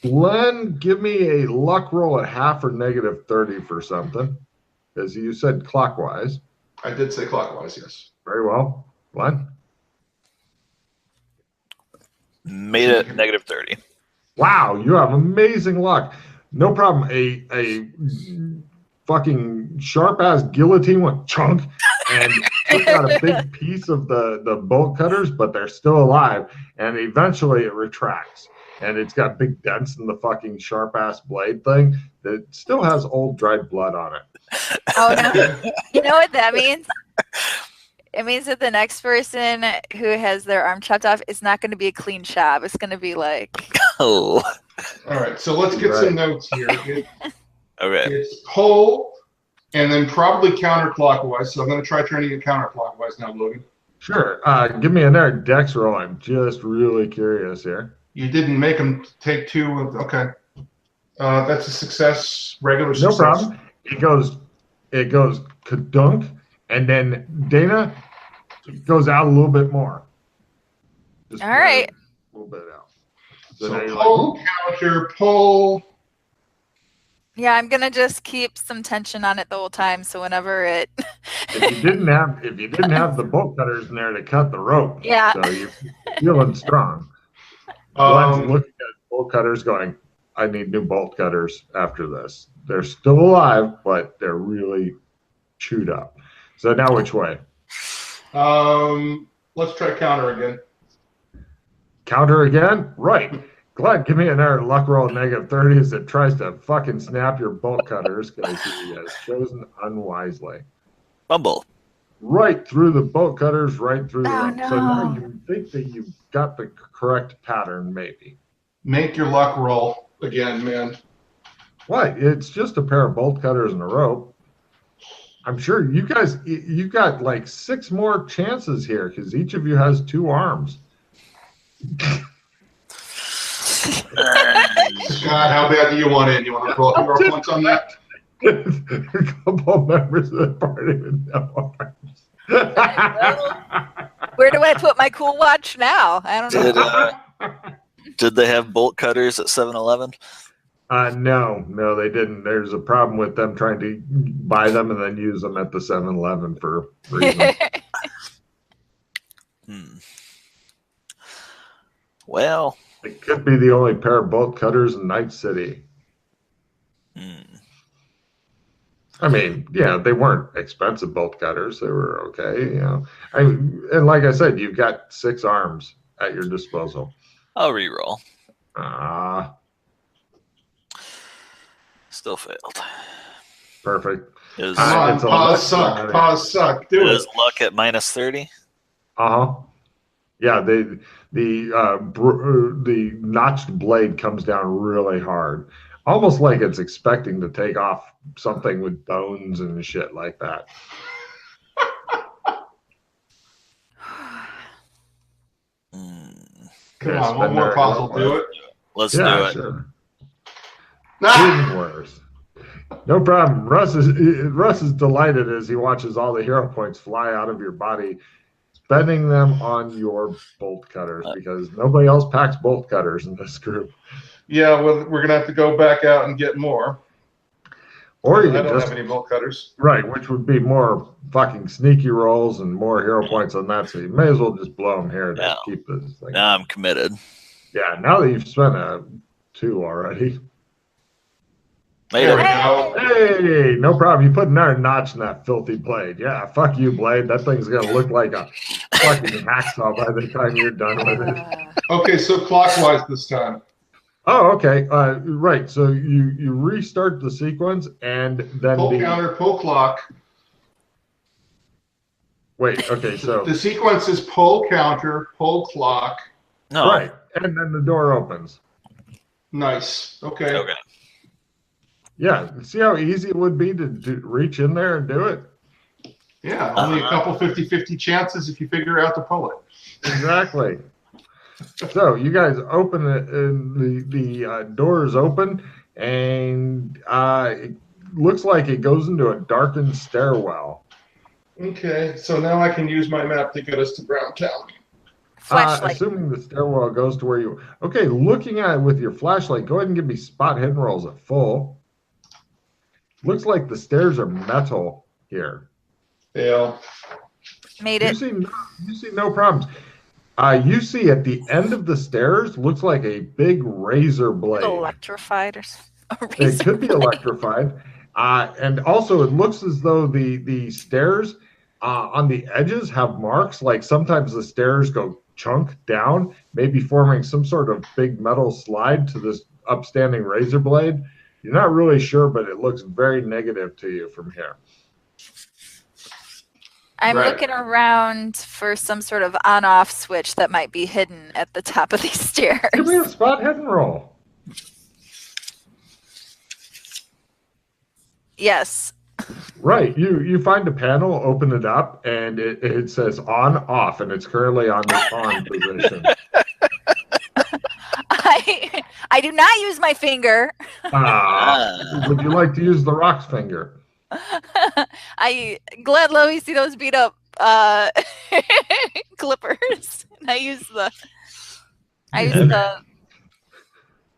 Glenn, give me a luck roll at half or -30 for something, as you said clockwise. I did say clockwise, yes. Very well. Glenn? Made it -30. Wow, you have amazing luck. No problem. A fucking sharp-ass guillotine went chunk and took out a big piece of the bolt cutters, but they're still alive. And eventually it retracts. And it's got big dents in the fucking sharp-ass blade thing that still has old dried blood on it. Oh, no. You know what that means? It means that the next person who has their arm chopped off is not going to be a clean shab. It's going to be like... Oh. All right, so let's get some notes here. Okay. It's pole, and then probably counterclockwise. So I'm going to try turning it counterclockwise now, Logan. Sure. Give me another dex roll. I'm just really curious here. You didn't make them take two. Okay. That's a success, regular success. No problem. It goes kadunk, and then Dana goes out a little bit more. Just all right. A little bit out. So pull, counter, pull. Yeah, I'm gonna just keep some tension on it the whole time. So whenever it, if you didn't have the bolt cutters in there to cut the rope, yeah. So you're feeling strong. Glenn's looking at bolt cutters, going, "I need new bolt cutters after this. They're still alive, but they're really chewed up." So now, which way? Let's try counter again. Counter again? Right. Glenn, give me another luck roll -30 as it tries to fucking snap your bolt cutters because he has chosen unwisely. Fumble. Right through the bolt cutters, right through the rope. No. So now you think that you've got the correct pattern, maybe. Make your luck roll again, man. What? It's just a pair of bolt cutters and a rope. I'm sure you got like 6 more chances here because each of you has 2 arms. Scott, how bad do you want it? You want to roll hero points on that? A couple of members of the party with no arms. Where do I put my cool watch now? I don't know. Did they have bolt cutters at 7-Eleven? No, they didn't. There's a problem with them trying to buy them and then use them at the 7-Eleven for reasons. Well, it could be the only pair of bolt cutters in Night City. I mean, yeah, they weren't expensive bolt cutters. They were okay, you know. And like I said, you've got 6 arms at your disposal. I'll re-roll. Still failed. Perfect. Come on, pause suck. Do it. Is luck at -30? Yeah, the notched blade comes down really hard, almost like it's expecting to take off something with bones and shit like that. Come on, one more puzzle. Do it. Let's do it. Sure. Even worse. No problem. Russ is delighted as he watches all the hero points fly out of your body, spending them on your bolt cutters because nobody else packs bolt cutters in this group. Yeah, well, we're gonna have to go back out and get more. Or you I don't just have any bolt cutters. Right, which would be more fucking sneaky rolls and more hero points on that. So you may as well just blow them here to keep this thing. Now I'm committed. Yeah, now that you've spent 2 already. There we go. Hey, no problem. You put another notch in that filthy blade. Yeah, fuck you, blade. That thing's gonna look like a fucking hacksaw by the time you're done with it. Okay, so clockwise this time. Oh, okay. Right. So you restart the sequence and then pull counter, pull clock. Wait. Okay. So the sequence is pull counter, pull clock. No. Right, and then the door opens. Nice. Okay. Okay. Yeah. See how easy it would be to reach in there and do it? Yeah. Only a couple 50-50 chances if you figure out to pull it. Exactly. So you guys open it, and the door is open, and it looks like it goes into a darkened stairwell. Okay. So now I can use my map to get us to Browntown. Flashlight. Assuming the stairwell goes to where you. Okay, looking at it with your flashlight, go ahead and give me spot hidden rolls at full. Looks like the stairs are metal here. Fail. Made You it. see no problems. You see at the end of the stairs looks like a big razor blade. Electrified or It could be electrified. And also it looks as though the stairs on the edges have marks. Like sometimes the stairs go chunk down, maybe forming some sort of big metal slide to this upstanding razor blade. You're not really sure, but it looks very negative to you from here. I'm Right. looking around for some sort of on-off switch that might be hidden at the top of these stairs. Give me a spot hidden roll. Yes. Right. You find a panel, open it up, and it says on, off, and it's currently on the on position. I do not use my finger. Would you like to use the rock's finger? Glad let me see those beat up clippers. And I use the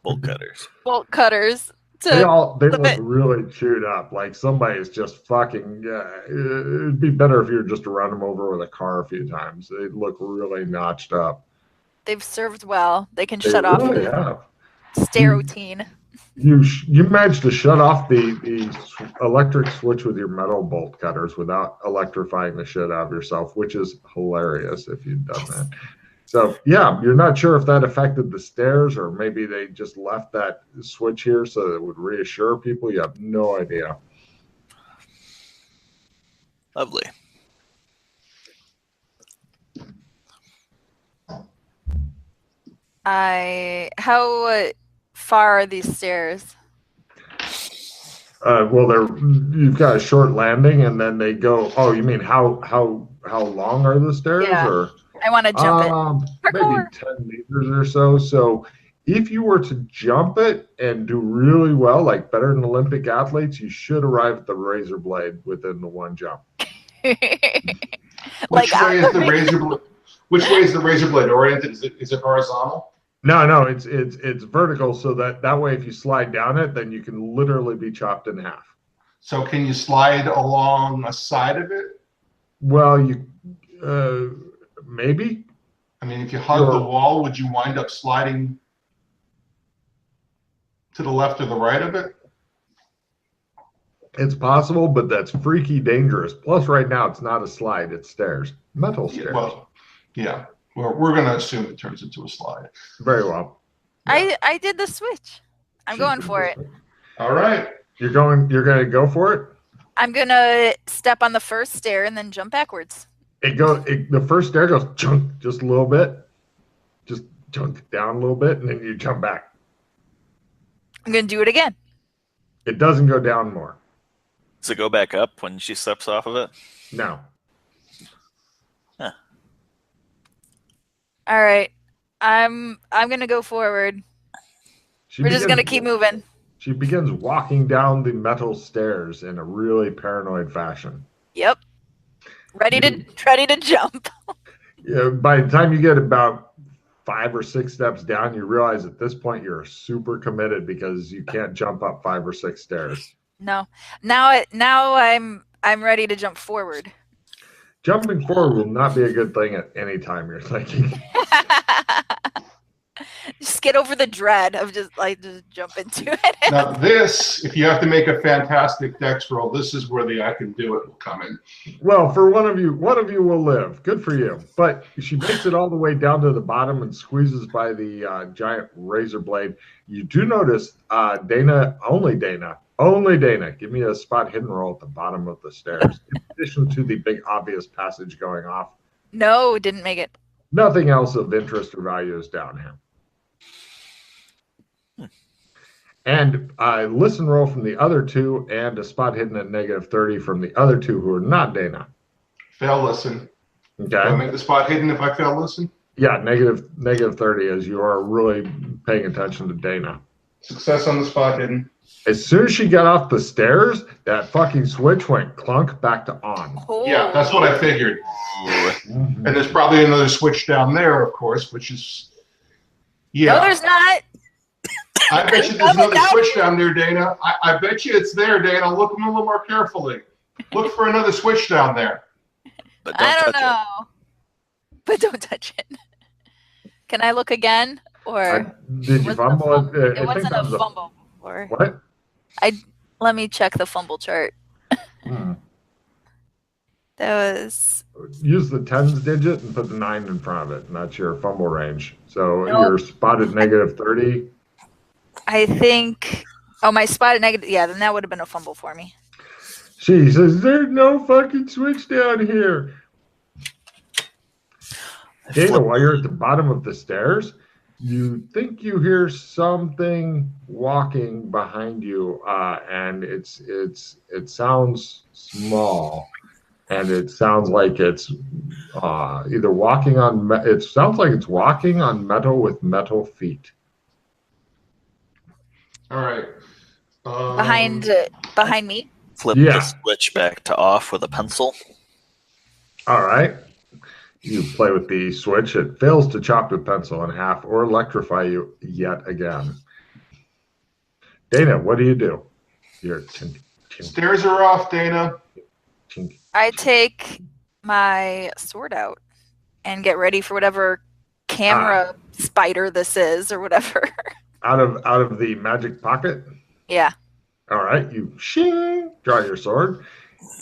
Bolt cutters. bolt cutters to They look it. really chewed up. Like somebody's just fucking. It'd be better if you were just to run them over with a car a few times. They look really notched up. They've served well. They can They shut off really have. steroutine. You managed to shut off the electric switch with your metal bolt cutters without electrifying the shit out of yourself, which is hilarious if you'd done that. So yeah, you're not sure if that affected the stairs or maybe they just left that switch here so that it would reassure people. You have no idea. Lovely. How far are these stairs? Well, you've got a short landing and then they go. Oh, you mean how long are the stairs? Yeah. Or I want to jump it. maybe Parkour. 10 meters or so. So if you were to jump it and do really well, like better than Olympic athletes, you should arrive at the razor blade within the one jump. Which way is the razor blade oriented? Is it horizontal? No, it's vertical, so that way if you slide down it, then you can literally be chopped in half. So can you slide along a side of it? Well, you maybe. I mean, if you hug the wall, would you wind up sliding to the left or the right of it? It's possible, but that's freaky dangerous. Plus, right now it's not a slide; it's stairs, metal stairs. Well, yeah. We're going to assume it turns into a slide. Very well. I did the switch. I'm going for it. All right. You're going to go for it? I'm gonna step on the first stair and then jump backwards. The first stair goes chunk just a little bit, just chunk down a little bit, and then you jump back. I'm gonna do it again. It doesn't go down more. Does it go back up when she steps off of it? No. All right. I'm gonna go forward. We're just gonna keep moving. She begins walking down the metal stairs in a really paranoid fashion. Yep. Ready to jump. Yeah, by the time you get about 5 or 6 steps down, you realize at this point you're super committed because you can't jump up 5 or 6 stairs. No. Now I'm ready to jump forward. Jumping forward will not be a good thing at any time you're thinking. Just get over the dread of just jump into it. Now this, if you have to make a fantastic dex roll, this is where the I can do it will come in. Well, for one of you will live. Good for you. But she makes it all the way down to the bottom and squeezes by the giant razor blade. You do notice Dana, give me a spot hidden roll at the bottom of the stairs. In addition to the big obvious passage going off. No, didn't make it. Nothing else of interest or value is down here. And a listen roll from the other two and a spot hidden at -30 from the other two who are not Dana. Fail listen. Okay. Do I make the spot hidden if I fail listen? Yeah, negative 30 as you are really paying attention to Dana. Success on the spot hidden. As soon as she got off the stairs, that fucking switch went clunk back to on. Yeah, that's what I figured. And there's probably another switch down there, of course, which is No, there's not. I bet you there's another switch down there, Dana. I bet you it's there, Dana. Look a little more carefully. Look for another switch down there. But don't touch it. But don't touch it. Can I look again? Or did you fumble it? It wasn't a fumble before. What? Let me check the fumble chart. Hmm. That was Use the tens digit and put the 9 in front of it, and that's your fumble range. So Nope. you're spotted -30. I think my spotted negative, yeah, then that would have been a fumble for me. She says, "There's no fucking switch down here." Dana, while you're at the bottom of the stairs, you think you hear something walking behind you, and it sounds small, and it sounds like it's either walking on. It sounds like it's walking on metal with metal feet. All right. Behind me. Flip the switch back to off with a pencil. All right. You play with the switch. It fails to chop the pencil in half or electrify you yet again. Dana, what do you do? Stairs are off, Dana. I take my sword out and get ready for whatever camera spider this is or whatever. Out of the magic pocket? Yeah. All right. You draw your sword.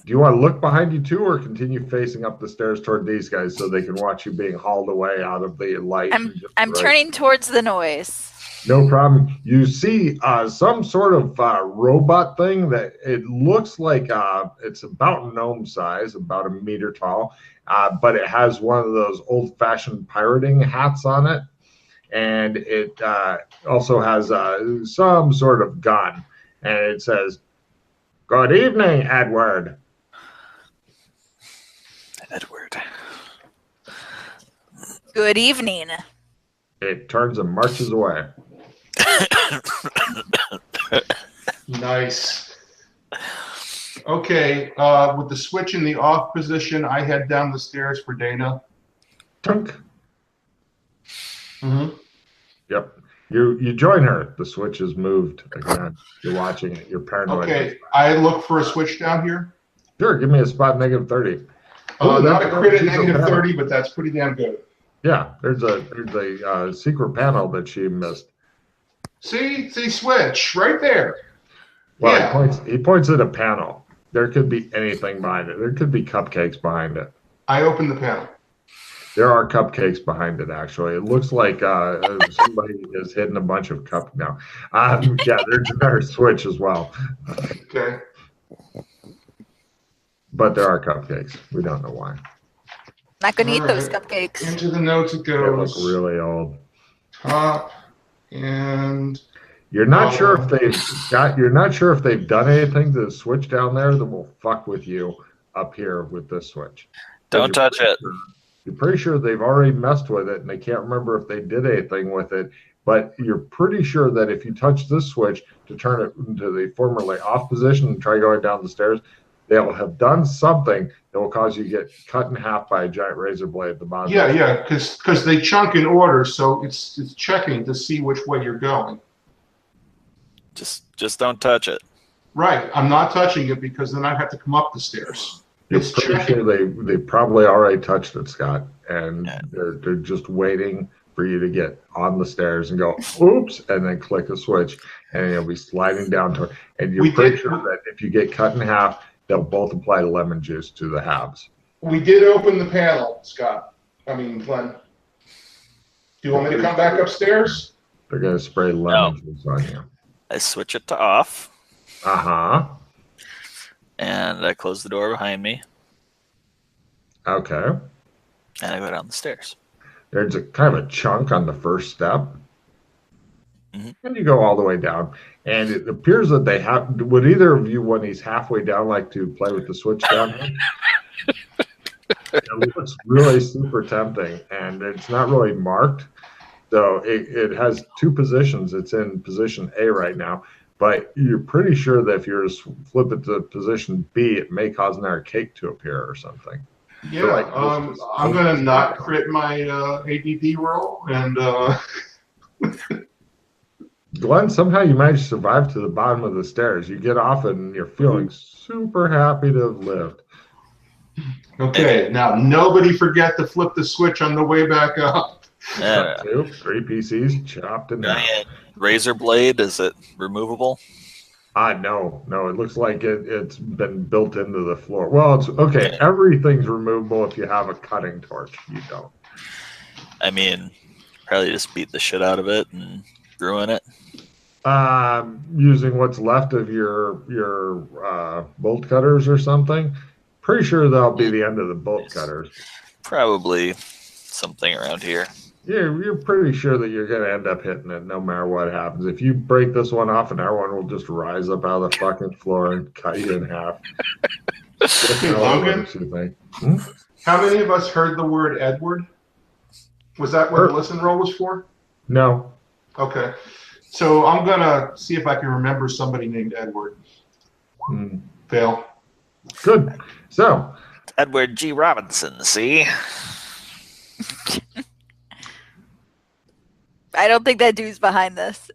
Do you want to look behind you too, or continue facing up the stairs toward these guys so they can watch you being hauled away out of the light? I'm turning towards the noise. No problem. You see some sort of robot thing that it looks like it's about gnome size, about 1 meter tall, but it has one of those old-fashioned pirating hats on it, and it also has some sort of gun, and it says, "Good evening, Edward." Edward. Good evening. It turns and marches away. Nice. Okay, with the switch in the off position, I head down the stairs for Dana. Tunk. Mm-hmm. Yep. You join her. The switch is moved again. You're watching it. You're paranoid. Okay, I look for a switch down here. Sure. Give me a spot -30. Not a crit at -30, but that's pretty damn good. Yeah. There's a secret panel that she missed. See, switch right there. Well, Yeah. he points at a panel. There could be anything behind it. There could be cupcakes behind it. I open the panel. There are cupcakes behind it, actually. It looks like somebody has hidden a bunch of No. Yeah, there's another switch as well. Okay. But there are cupcakes. We don't know why. Not gonna eat All those right. cupcakes. Into the notes it They look goes. really old. Top and You're not sure if they've done anything to the switch down there that will fuck with you up here with this switch. Don't touch it. You're pretty sure they've already messed with it, and they can't remember if they did anything with it. But you're pretty sure that if you touch this switch to turn it into the formerly off position and try going down the stairs, they will have done something that will cause you to get cut in half by a giant razor blade at the bottom. yeah, because they chunk in order, so it's checking to see which way you're going. Just don't touch it. Right, I'm not touching it because then I have to come up the stairs. You're It's pretty checking. sure they probably already touched it, Scott, and Yeah. they're just waiting for you to get on the stairs and go, oops, and then click a switch, and you'll be sliding down to. And you're pretty sure that if you get cut in half, they'll both apply lemon juice to the halves. We did open the panel, Scott. Glenn. Do you want me to come back upstairs? They're gonna spray lemon juice on you. I switch it to off, and I close the door behind me, Okay. and I go down the stairs. There's a kind of a chunk on the first step. Mhm. And you go all the way down. And it appears that they have. Would either of you, when he's halfway down, like to play with the switch down here? It looks really super tempting, and it's not really marked. So it has two positions. It's in position A right now. But you're pretty sure that if you flip it to position B, it may cause another cake to appear or something. Yeah, like, I'm gonna not crit my ADD roll, and Glenn, somehow you managed to survive to the bottom of the stairs. You get off and you're feeling super happy to have lived. okay. Now nobody forget to flip the switch on the way back up. 2, 3 PCs chopped in half. Giant razor blade, is it removable? No. It looks like it's been built into the floor. Well, it's okay. Everything's removable if you have a cutting torch. You don't. I mean, probably just beat the shit out of it and ruin it. Using what's left of your bolt cutters or something. Pretty sure that'll be the end of the bolt cutters. Probably something around here. Yeah, you're pretty sure that you're going to end up hitting it no matter what happens. If you break this one off, and everyone will just rise up out of the fucking floor and cut you in half. Okay, Logan, how many of us heard the word Edward? Was that what the listen roll was for? No. Okay. So I'm going to see if I can remember somebody named Edward. Fail. Good. So. Edward G. Robinson, see? I don't think that dude's behind this.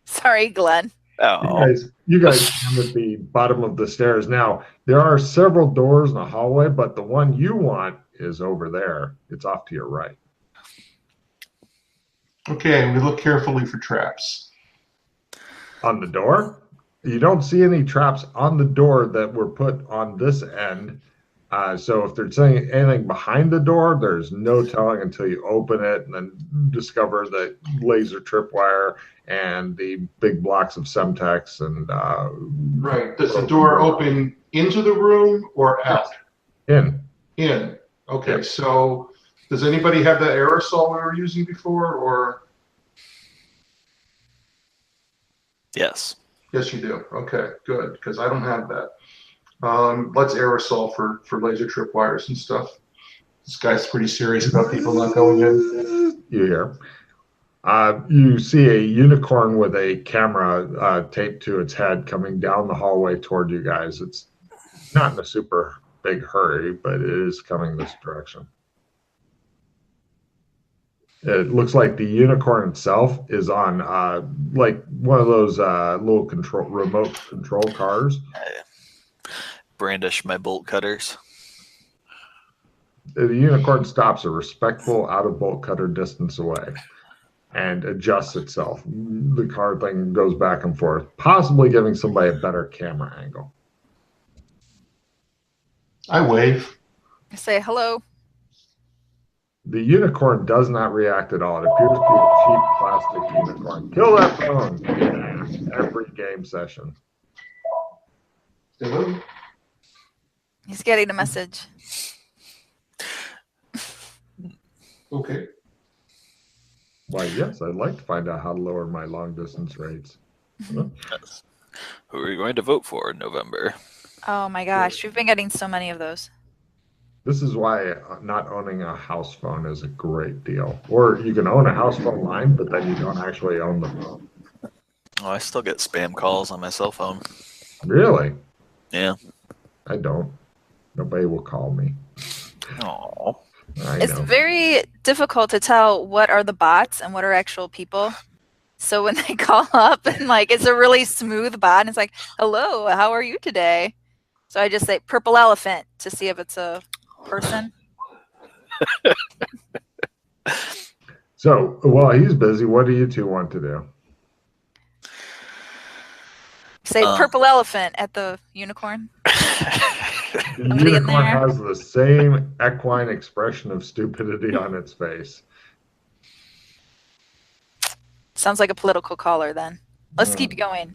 Sorry, Glenn. Oh. You guys come at the bottom of the stairs. Now, there are several doors in the hallway, but the one you want is over there. It's off to your right. Okay, we look carefully for traps. On the door? You don't see any traps on the door that were put on this end. So if there's anything behind the door, there's no telling until you open it and then discover the laser tripwire and the big blocks of Semtex and right. Does the door open into the room or out? In. Okay. Yep. So does anybody have the aerosol we were using before, or? Yes. Yes, you do. Okay, good, because I don't have that. Let's aerosol for laser tripwires and stuff. This guy's pretty serious about people not going in. You hear. You see a unicorn with a camera taped to its head coming down the hallway toward you guys. It's not in a super big hurry, but it is coming this direction. It looks like the unicorn itself is on like one of those little remote control cars. Brandish my bolt cutters. The unicorn stops a respectful out of bolt cutter distance away and adjusts itself. The car thing goes back and forth, possibly giving somebody a better camera angle. I wave. I say hello. The unicorn does not react at all. It appears to be a cheap plastic unicorn. Kill that phone every game session. Hello? He's getting a message. Okay. Why, yes, I'd like to find out how to lower my long distance rates. Yes. Who are you going to vote for in November? Oh my gosh, we've been getting so many of those. This is why not owning a house phone is a great deal. Or you can own a house phone line, but then you don't actually own the phone. Oh, I still get spam calls on my cell phone. Really? Yeah. I don't. Nobody will call me. Oh. It's very difficult to tell what are the bots and what are actual people. So when they call up and like it's a really smooth bot and it's like, hello, how are you today? So I just say purple elephant to see if it's a person. So while he's busy, what do you two want to do? Say purple elephant at the unicorn. The unicorn has the same equine expression of stupidity on its face. Sounds like a political caller then. Let's keep going.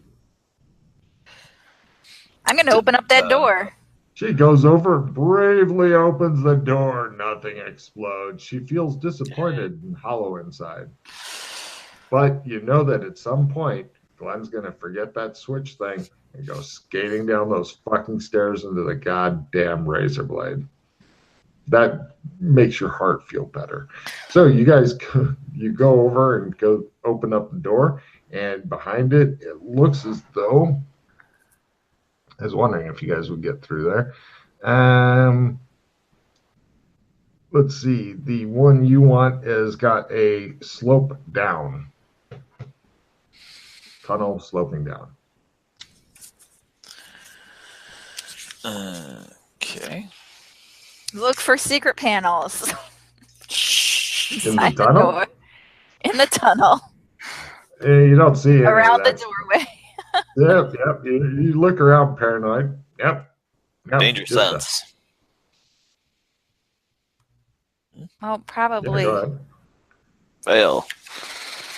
I'm going to open up that door. She goes over, bravely opens the door. Nothing explodes. She feels disappointed and hollow inside. But you know that at some point, Glenn's going to forget that switch thing and go skating down those fucking stairs into the goddamn razor blade. that makes your heart feel better. So you guys, you go over and go open up the door, and behind it, it looks as though, I was wondering if you guys would get through there. Let's see, the one you want has got a slope down. Tunnel sloping down. Okay. Look for secret panels. In the tunnel? Door. In the tunnel. You don't see any Around of the that. doorway. Yep. You look around paranoid. Yep. Danger sense. Well, Yeah, probably. go ahead. Fail.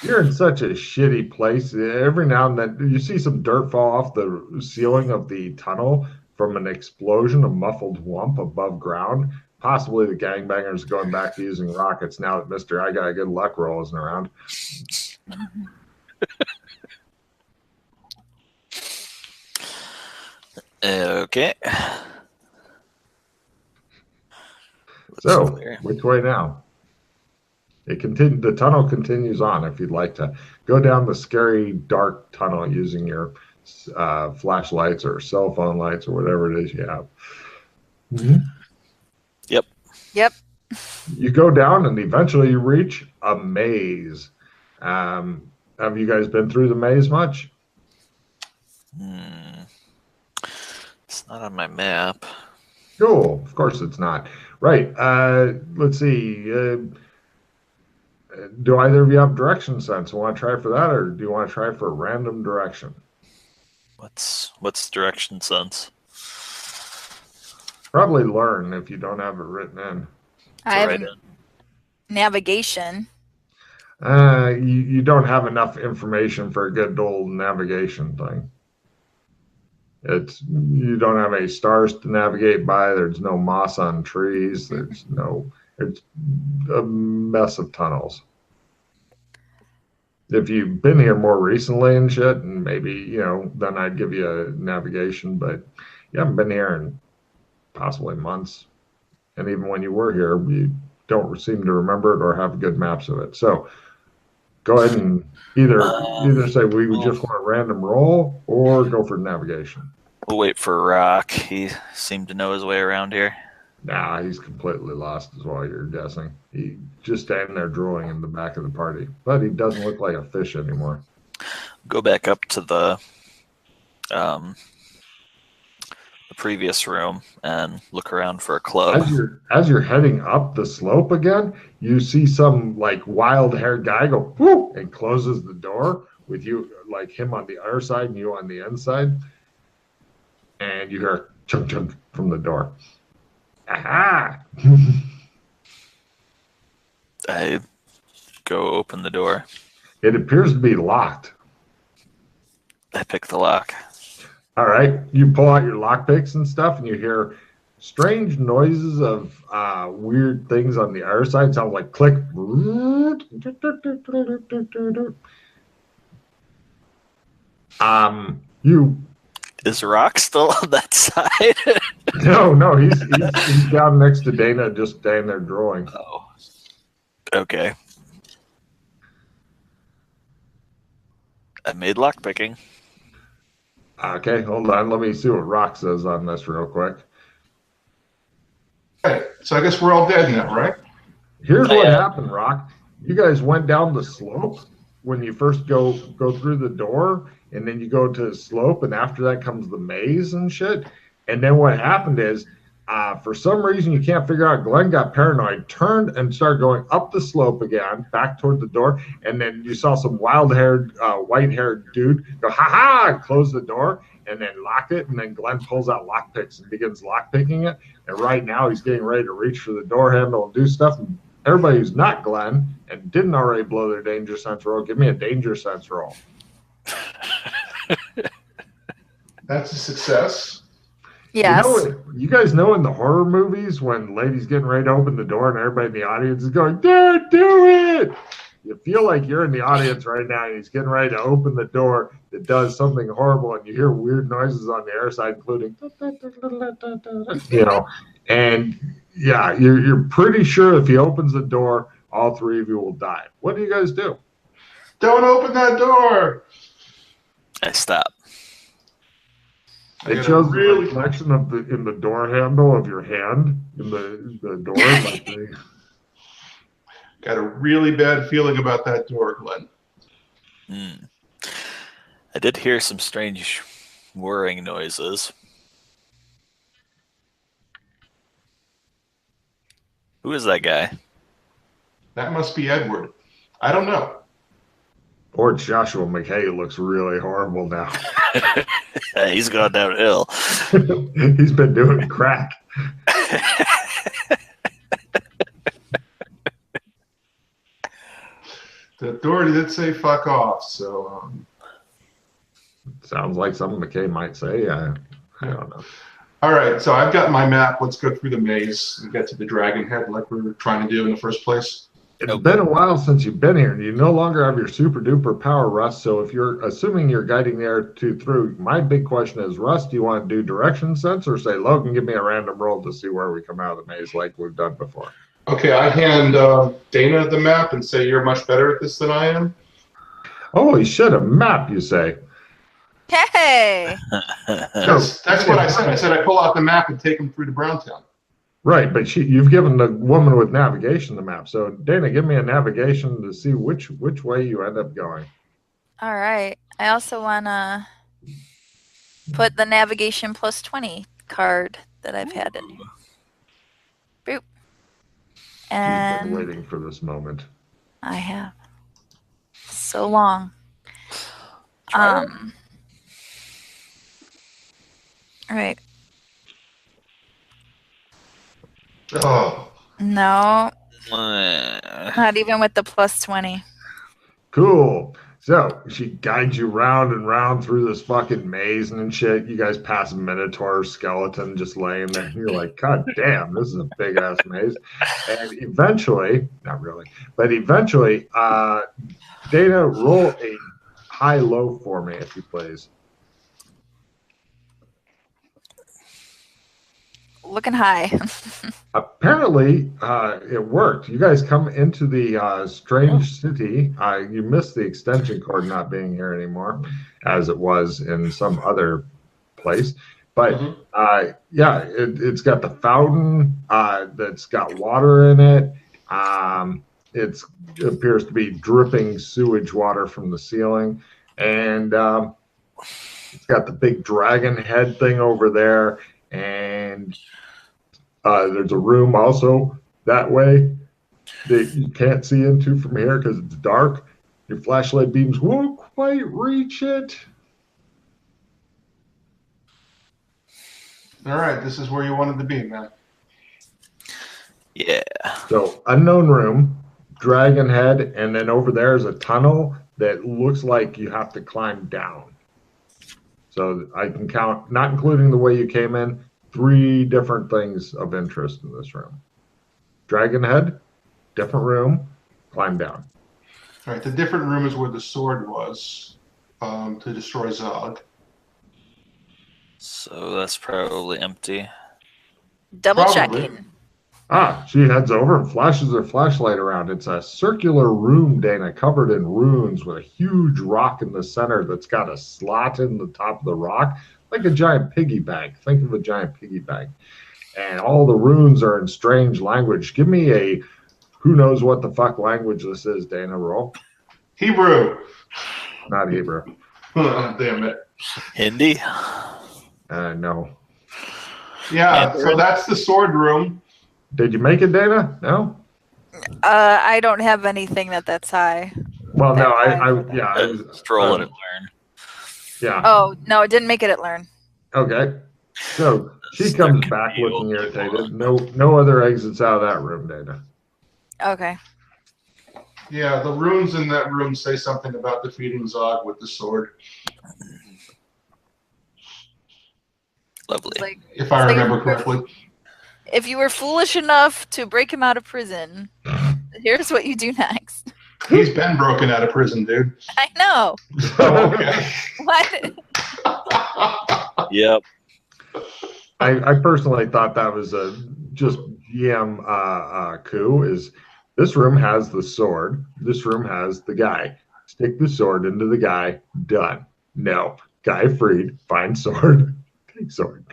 You're in such a shitty place. Every now and then you see some dirt fall off the ceiling of the tunnel from an explosion, a muffled whump above ground. Possibly the gangbangers going back to using rockets now that Mr. I Got a Good Luck roll isn't around. Okay. So, clear. which way now? The tunnel continues on if you'd like to go down the scary dark tunnel using your flashlights or cell phone lights or whatever it is you have. Mm-hmm. Yep. You go down and eventually you reach a maze. Have you guys been through the maze much? It's not on my map. Cool. Of course it's not. Right. Let's see. Do either of you have direction sense? Want to try for that, or do you want to try for random direction? What's direction sense? Probably learn if you don't have it written in. I have navigation. You don't have enough information for a good old navigation thing. You don't have any stars to navigate by. There's no moss on trees. It's a mess of tunnels. If you've been here more recently and shit, and maybe, then I'd give you a navigation, but you haven't been here in possibly months. And even when you were here, you don't seem to remember it or have good maps of it. So go ahead and either say we would just want a random roll or go for navigation. We'll wait for Rock. He seemed to know his way around here. Nah, he's completely lost as well, you're guessing. He just standing there drooling in the back of the party. But he doesn't look like a fish anymore. Go back up to the previous room and look around for a club. As you're heading up the slope again, you see some wild-haired guy go whoo and closes the door with you, him on the other side and you on the inside. And you hear chunk chunk from the door. Aha! I go open the door. It appears to be locked. I pick the lock. All right. You pull out your lockpicks and stuff, and you hear strange noises of weird things on the other side. It sounds like click. Is Rock still on that side? No, he's down next to Dana, just standing there drawing. Oh, okay. I made lockpicking. Okay, hold on. Let me see what Rock says on this real quick. Okay, so I guess we're all dead now, right? Here's what happened, Rock. You guys went down the slope when you first go through the door, and then you go to the slope, and after that comes the maze and shit. And then what happened is, for some reason you can't figure out, Glenn got paranoid, turned and started going up the slope again, back toward the door, and then you saw some wild-haired, white-haired dude go, ha-ha, close the door, and then lock it, and then Glenn pulls out lockpicks and begins lockpicking it, and right now he's getting ready to reach for the door handle and do stuff, and everybody who's not Glenn and didn't already blow their danger sense roll, give me a danger sense roll. That's a success. Yes. You guys know in the horror movies when ladies getting ready to open the door and everybody in the audience is going, "Don't do it!" You feel like you're in the audience right now and he's getting ready to open the door that does something horrible and you hear weird noises on the air side, including, and yeah, you're pretty sure if he opens the door, all three of you will die. What do you guys do? Don't open that door. I stop. It shows the reflection in the door handle of your hand in the door. Like Got a really bad feeling about that door, Glenn. I did hear some strange whirring noises. Who is that guy? That must be Edward. I don't know. Poor Joshua McKay looks really horrible now. He's gone downhill. He's been doing crack. The authority did say fuck off, so... Sounds like something McKay might say. I don't know. All right, so I've got my map. Let's go through the maze and get to the dragon head like we were trying to do in the first place. It's been a while since you've been here, and you no longer have your super duper power, Russ. So if you're assuming you're guiding the R2 through, my big question is, Russ, do you want to do direction sense or say, Logan, give me a random roll to see where we come out of the maze like we've done before? Okay, I hand Dana the map and say you're much better at this than I am. Holy shit, a map, you say? Hey! That's what I said. I said I pull out the map and take him through to Browntown. Right, but you've given the woman with navigation the map. So, Dana, give me a navigation to see which way you end up going. All right. I also want to put the navigation plus 20 card that I've had in here. Boop. You've been And waiting for this moment. I have. So long. Try All right. Oh, No, it. not even with the plus 20. Cool. So she guides you round and round through this fucking maze and shit. You guys pass a Minotaur skeleton just laying there. You're like, God damn, this is a big ass maze. And eventually, not really, but eventually, Dana, roll a high-low for me, if you please. Looking high. Apparently, it worked. You guys come into the strange city. You missed the extension cord not being here anymore, as it was in some other place. But yeah, it's got the fountain that's got water in it. It appears to be dripping sewage water from the ceiling, and it's got the big dragon head thing over there, and there's a room also that way that you can't see into from here because it's dark. Your flashlight beams won't quite reach it. all right. This is where you wanted to be, man. Yeah. So, unknown room, dragon head, and then over there is a tunnel that looks like you have to climb down. So I can count, not including the way you came in, 3 different things of interest in this room. Dragon head, different room, climb down. All right, the different room is where the sword was to destroy Zog. So that's probably empty. Double Probably. checking. She heads over and flashes her flashlight around. It's a circular room, Dana, covered in runes with a huge rock in the center that's got a slot in the top of the rock, like a giant piggy bank. Think of a giant piggy bank. And all the runes are in strange language. Give me a who knows what the fuck language this is, Dana, roll. Hebrew. Not Hebrew. Damn it. Hindi? No. Yeah, so that's the sword room. Did you make it, Dana? No? I don't have anything that's high. Well, no, I I was was rolling and learn. Yeah. Oh, no, it didn't make it at learn. Okay. So she comes back looking irritated. No other exits out of that room, Dana. Okay. Yeah, the runes in that room say something about defeating Zog with the sword, Lovely. Like, if I remember correctly. if you were foolish enough to break him out of prison, here's what you do next. He's been broken out of prison, dude. I know. Oh, okay. What? Yep. I personally thought that was a just GM coup is this room has the sword. This room has the guy. Stick the sword into the guy. Done. No. Guy freed. Find sword. Take sword.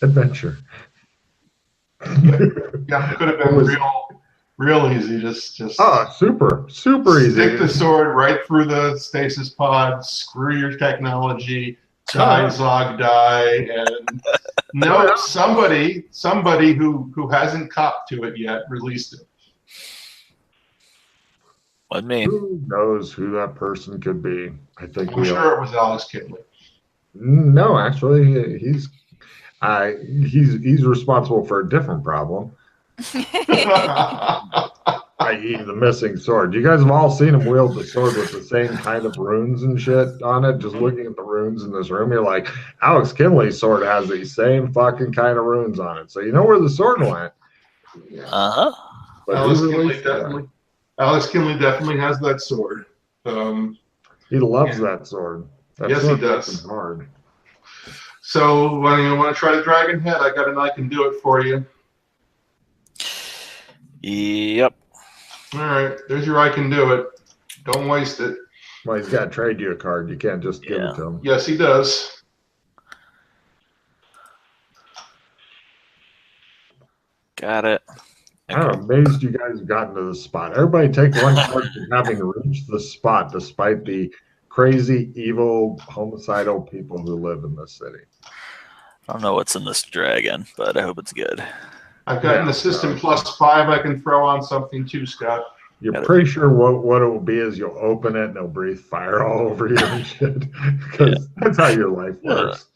Adventure. Yeah, could have been real easy. Just super easy. Stick the sword right through the stasis pod. Screw your technology. Die, Zog, die, and no, somebody who hasn't copped to it yet released it. Wasn't me. Who knows who that person could be? I think I'm sure it was Alex Kitley. No, actually, he's responsible for a different problem, i.e. the missing sword. You guys have all seen him wield the sword with the same kind of runes and shit on it. Just looking at the runes in this room, you're like, Alex Kinley's sword has the same fucking kind of runes on it. So you know where the sword went. Uh-huh. Alex Kinley definitely has that sword. He loves that sword. Yes, he does. Hard. So when you want to try the Dragon Head, I can do it for you. Yep. All right, there's your I can do it. Don't waste it. Well, he's got to trade you a card. You can't just give it to him. Yes, he does. Got it. Okay. I'm amazed you guys have gotten to the spot. Everybody take one card from having reached the spot despite the crazy, evil, homicidal people who live in this city. I don't know what's in this dragon, but I hope it's good. I've got in the system +5 I can throw on something too, Scott. You're pretty sure what it will be is you'll open it and it'll breathe fire all over you and shit. Because that's how your life works.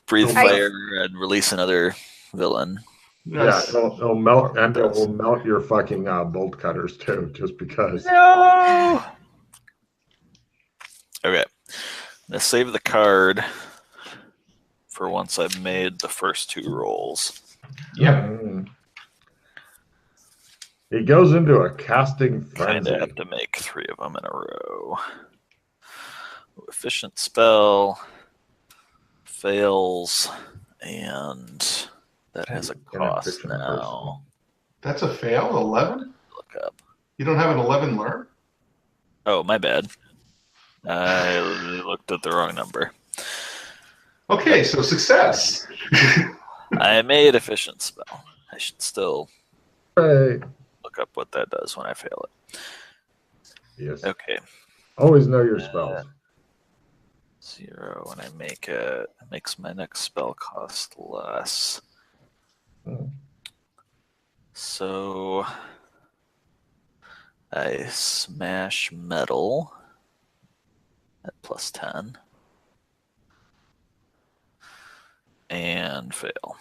Breathe fire and release another villain. Yes. Yeah, it'll melt, and it will melt your fucking bolt cutters too, just because. No! Okay. Now save the card for once I've made the first 2 rolls. Yep. He goes into a casting frenzy. Kind of have to make 3 of them in a row. Efficient spell fails, and that has a cost now. That's a fail? 11? Look up. You don't have an 11 learn? Oh, my bad. I looked at the wrong number. Okay, so success. I made efficient spell. I should still look up what that does when I fail it. Yes. Okay. Always know your spells. 0 when I make it. It makes my next spell cost less. So I smash metal at +10 and fail.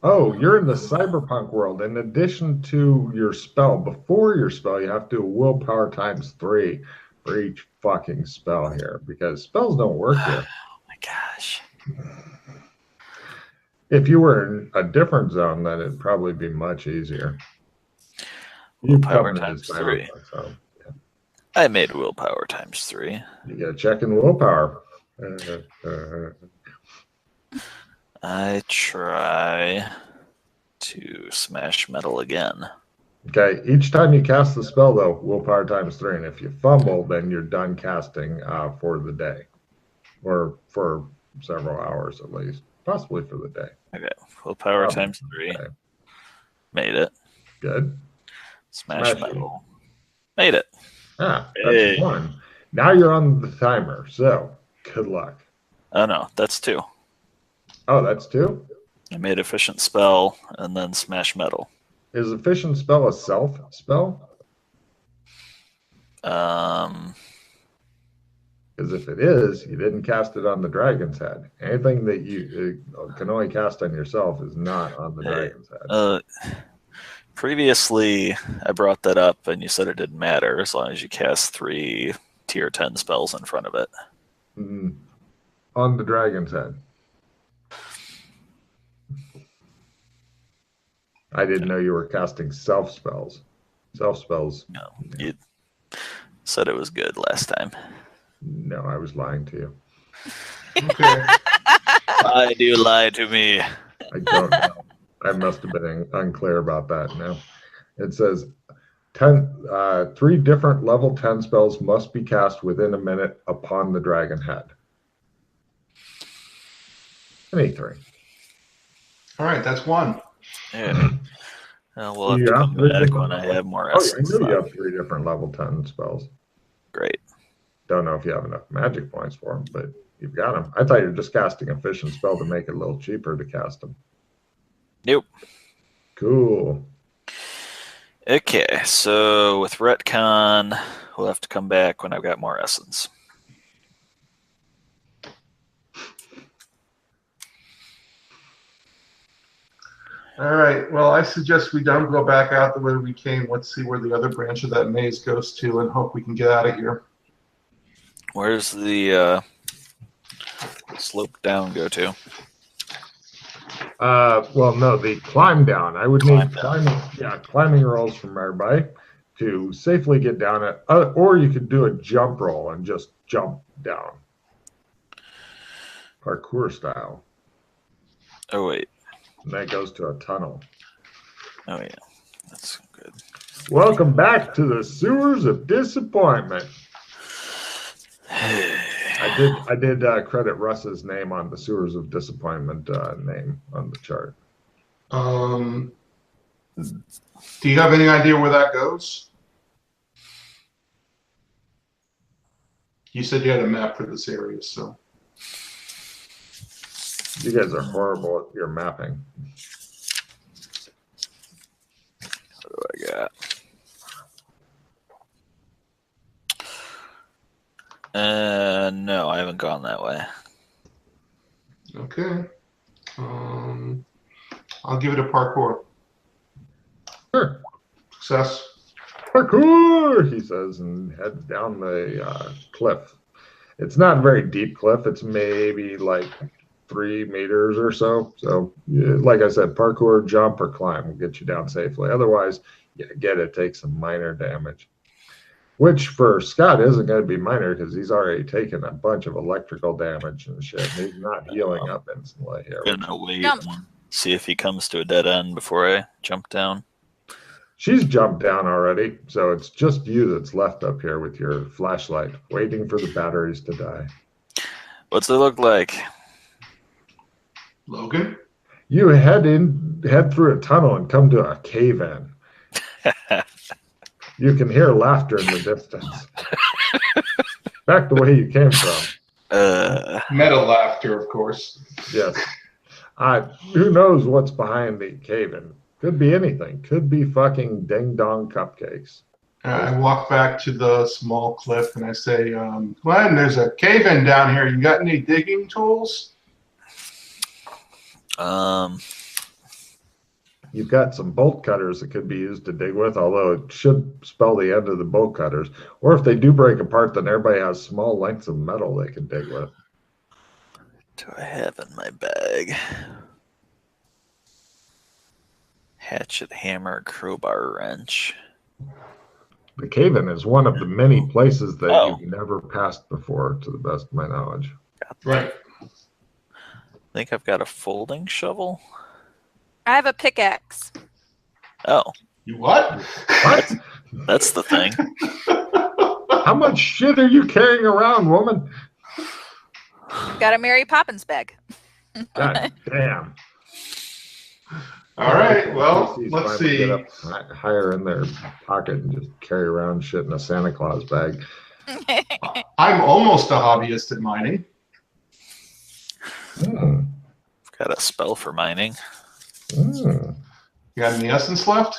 Oh, you're in the cyberpunk world. In addition to your spell, before your spell, you have to do a willpower ×3 for each fucking spell here, because spells don't work here. Oh my gosh. If you were in a different zone, then it'd probably be much easier. Willpower ×3. So, I made willpower ×3. you got to check in willpower. I try to smash metal again. Okay, each time you cast the spell, though, willpower ×3. And if you fumble, then you're done casting for the day. Or for several hours at least. Possibly for the day. Okay, willpower ×3. Okay. Made it. Good. Smash metal. Made it. That's 1. Now you're on the timer, so good luck. Oh no, that's 2. Oh, that's 2? I made efficient spell and then smash metal. Is efficient spell a self spell? Um, Because if it is, you didn't cast it on the dragon's head. Anything that you can only cast on yourself is not on the dragon's head. Previously, I brought that up, and you said it didn't matter as long as you cast 3 tier 10 spells in front of it. On the dragon's head. I didn't know you were casting self spells. Self spells. No, you said it was good last time. No, I was lying to you. Okay. Why do you lie to me? I don't know. I must have been unclear about that now. It says 3 different level 10 spells must be cast within a minute upon the dragon head. Any 3. All right, that's 1. Yeah. We'll have to come back when I have more essence. I know you have 3 different level 10 spells. Great. Don't know if you have enough magic points for them, but you've got them. I thought you were just casting a efficient spell to make it a little cheaper to cast them. Nope. Cool. Okay, so with retcon, we'll have to come back when I've got more essence. All right. Well, I suggest we don't go back out the way we came. Let's see where the other branch of that maze goes to and hope we can get out of here. Where's the slope down go to? Well, no, the climb down. I would need climbing rolls from everybody to safely get down it. Or you could do a jump roll and just jump down. Parkour style. Oh, wait. And that goes to a tunnel. Oh, yeah. That's good. Welcome back to the sewers of disappointment. I did credit Russ's name on the sewers of disappointment name on the chart. Do you have any idea where that goes? You said you had a map for this area, so. You guys are horrible at your mapping. What do I got? No, I haven't gone that way. Okay. I'll give it a parkour. Sure. Success. Parkour, he says, and heads down the cliff. It's not a very deep cliff. It's maybe like 3 meters or so. So, like I said, parkour, jump, or climb will get you down safely. Otherwise, it takes some minor damage. Which for Scott isn't going to be minor because he's already taken a bunch of electrical damage and shit. He's not healing up instantly here. I'm gonna wait and see if he comes to a dead end before I jump down. She's jumped down already, so it's just you that's left up here with your flashlight, waiting for the batteries to die. What's it look like? Logan? You head through a tunnel and come to a cave-in. You can hear laughter in the distance. Back the way you came from. Meta laughter, of course. Yes. Who knows what's behind the cave-in? Could be anything. Could be fucking ding-dong cupcakes. I walk back to the small cliff and I say, Glenn, there's a cave-in down here. You got any digging tools? You've got some bolt cutters that could be used to dig with, although it should spell the end of the bolt cutters. Or if they do break apart, then everybody has small lengths of metal they can dig with. What do I have in my bag? Hatchet, hammer, crowbar, wrench. The cave-in is one of the many places that you've never passed before, to the best of my knowledge. Right. I think I've got a folding shovel. I have a pickaxe. Oh. You what? What? That's the thing. How much shit are you carrying around, woman? Got a Mary Poppins bag. God damn. All right, well, let's see. Get up higher in their pocket and just carry around shit in a Santa Claus bag. I'm almost a hobbyist at mining. Mm. I've got a spell for mining. Mm. You got any essence left?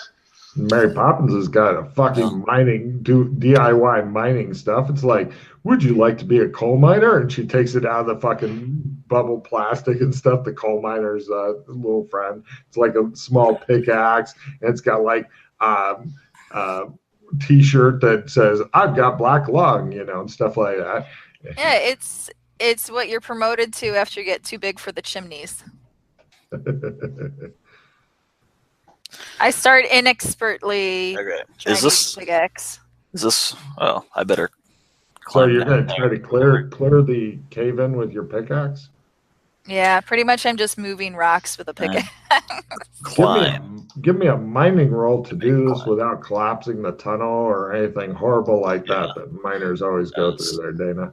Mary Poppins has got a fucking DIY mining stuff. It's like, would you like to be a coal miner? And she takes it out of the fucking bubble plastic and stuff. The coal miner's little friend. It's like a small pickaxe, and it's got like T-shirt that says "I've got black lung," and stuff like that. Yeah, it's what you're promoted to after you get too big for the chimneys. I start inexpertly. Okay. Is this? Oh, I better. So you're going to try to clear the cave-in with your pickaxe? Yeah, pretty much I'm just moving rocks with a pickaxe. Give me a mining roll to do this without collapsing the tunnel or anything horrible like that miners always go through there, Dana. I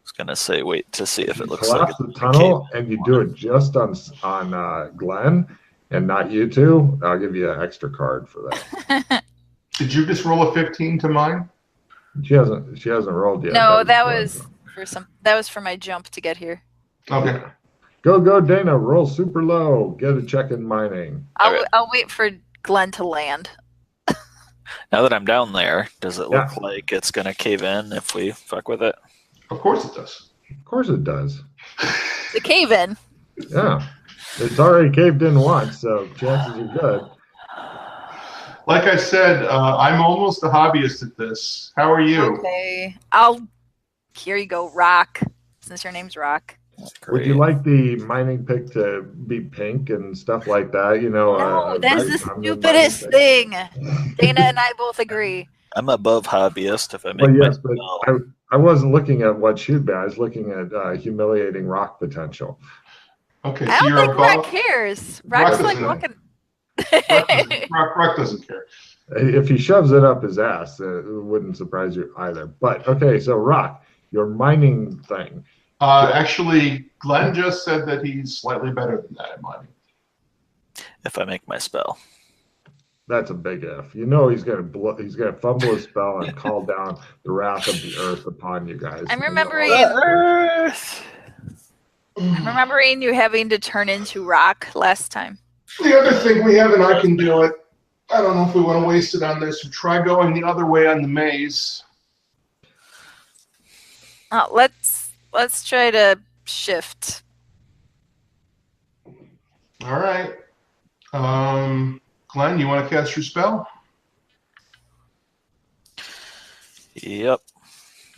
was going to say, wait to see if it looks like collapse the tunnel and you do it just on Glenn and not you two, I'll give you an extra card for that. Did you just roll a 15 to mine? She hasn't rolled yet. No, that was for my jump to get here. Okay. Go, Dana. Roll super low. Get a check in mining. I'll wait for Glenn to land. Now that I'm down there, does it look like it's going to cave in if we fuck with it? Of course it does. Of course it does. The cave in. Yeah. It's already caved in once, so chances are good. Like I said, I'm almost a hobbyist at this. How are you? Okay. Here you go, Rock, since your name's Rock. Great. Would you like the mining pick to be pink and stuff like that? You know, no, that's the stupidest thing. Dana and I both agree. I'm above hobbyist if I make but I wasn't looking at what should be. I was looking at humiliating rock potential. Okay, I don't think Rock cares. Rock's like walking. Rock doesn't care. If he shoves it up his ass, it wouldn't surprise you either. But okay, so Rock, your mining thing. Actually, Glenn just said that he's slightly better than that at mining. If I make my spell. That's a big if. You know he's gonna fumble his spell and call down the wrath of the earth upon you guys. I'm remembering you having to turn into Rock last time. The other thing we have, and I can do it. I don't know if we want to waste it on this. Or try going the other way on the maze. Let's try to shift. All right. Glenn, you want to cast your spell? Yep.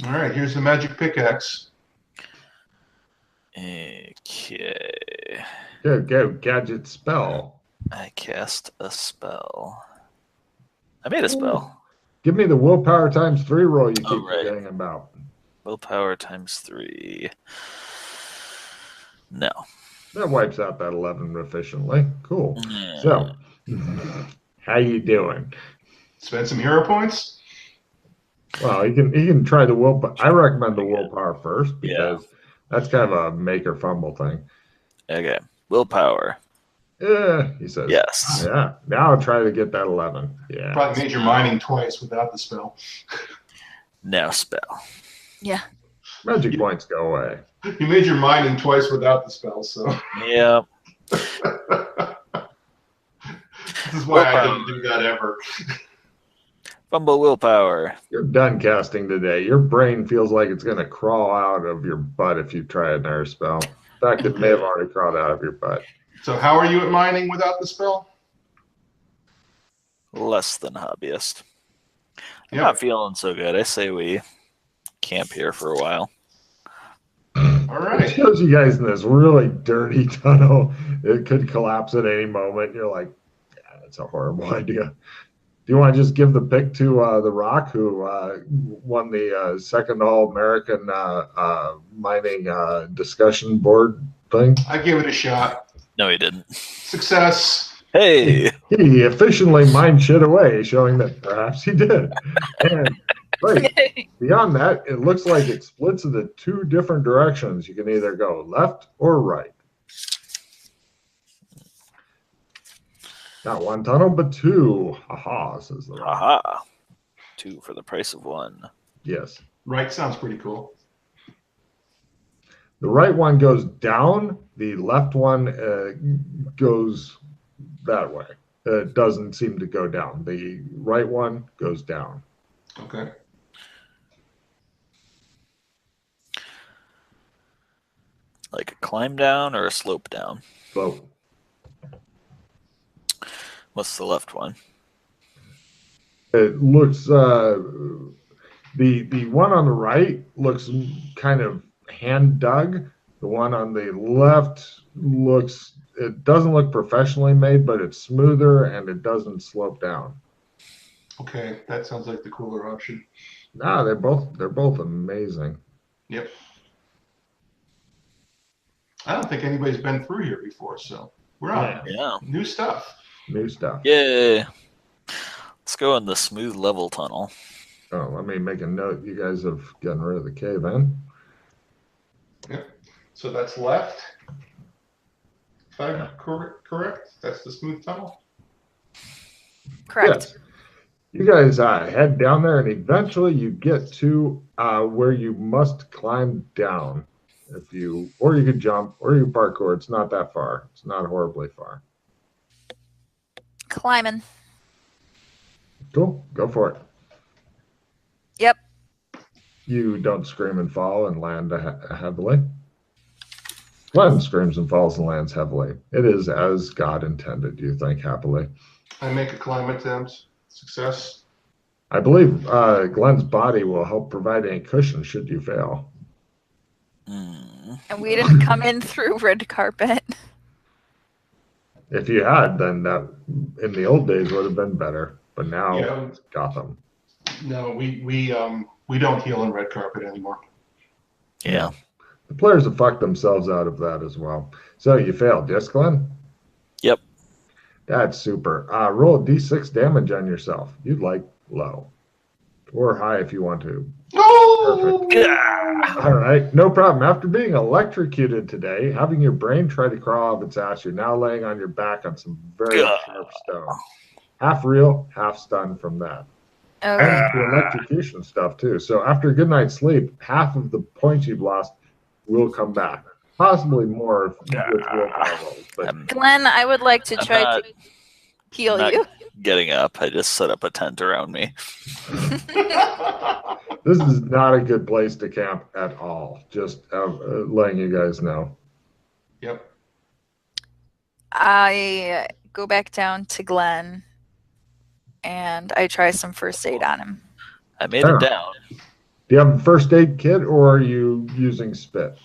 All right, here's the magic pickaxe. Okay. Go, gadget spell. I cast a spell. I made a spell. Give me the willpower times 3 roll you keep forgetting about. Willpower times 3. No. That wipes out that 11 efficiently. Cool. Yeah. So, how you doing? Spend some hero points? Well, he can try the willpower. I recommend the willpower first because that's kind of a make or fumble thing. Okay. Willpower. Yeah, he says. Yes. Yeah. Now I'll try to get that 11. Yeah. Probably made your mining twice without the spell. Now spell. Yeah. Magic points go away. You made your mining twice without the spell, so. Yep. This is why I didn't do that ever. Fumble willpower. You're done casting today. Your brain feels like it's going to crawl out of your butt if you try another spell. In fact, it may have already crawled out of your butt. So how are you at mining without the spell? Less than hobbyist. I'm not feeling so good. I say we camp here for a while. All right. It shows you guys in this really dirty tunnel. It could collapse at any moment. You're like, yeah, that's a horrible idea. Do you want to just give the pick to the Rock, who won the second All-American mining discussion board thing? I gave it a shot. No, he didn't. Success. Hey! He efficiently mined shit away, showing that perhaps he did. And beyond that, it looks like it splits into 2 different directions. You can either go left or right. Not 1 tunnel, but 2. Haha, says the Rock. Haha. 2 for the price of 1. Yes. Right sounds pretty cool. The right one goes down. The left one goes that way. It doesn't seem to go down. The right one goes down. Okay. Like a climb down or a slope down? Slope. What's the left one? It looks the one on the right looks kind of hand dug. The one on the left it doesn't look professionally made, but it's smoother and it doesn't slope down. Okay, that sounds like the cooler option. No, they're both amazing. Yep. I don't think anybody's been through here before, so we're on new stuff. New stuff. Yeah. Let's go in the smooth level tunnel. Oh, let me make a note. You guys have gotten rid of the cave in. Yep. So that's left. If I'm correct, that's the smooth tunnel. Correct. Yes. You guys head down there, and eventually you get to where you must climb down. Or you could jump, or you parkour. It's not that far. It's not horribly far. Climbing. Cool. Go for it. Yep. You don't scream and fall and land heavily. Glenn screams and falls and lands heavily. It is as God intended, you think happily. I make a climb attempt. Success. I believe Glenn's body will help provide any cushion should you fail. And we didn't come in through red carpet. If you had, then that in the old days would have been better. But now it's Gotham. No, we don't heal on red carpet anymore. Yeah. The players have fucked themselves out of that as well. So you failed, yes, Glenn? Yep. That's super. Roll a d6 damage on yourself. You'd like low. Or high if you want to. Oh! Perfect. All right, no problem. After being electrocuted today, having your brain try to crawl off its ass, you're now laying on your back on some very sharp stone. Half real, half stunned from that. Okay. And the electrocution stuff, too. So after a good night's sleep, half of the points you've lost will come back. Possibly more with willpower rolls. But Glenn, I would like to try to heal you. Getting up. I just set up a tent around me. this is not a good place to camp at all. Just letting you guys know. Yep. I go back down to Glenn and I try some first aid on him. I made it down. Do you have a first aid kit or are you using spit?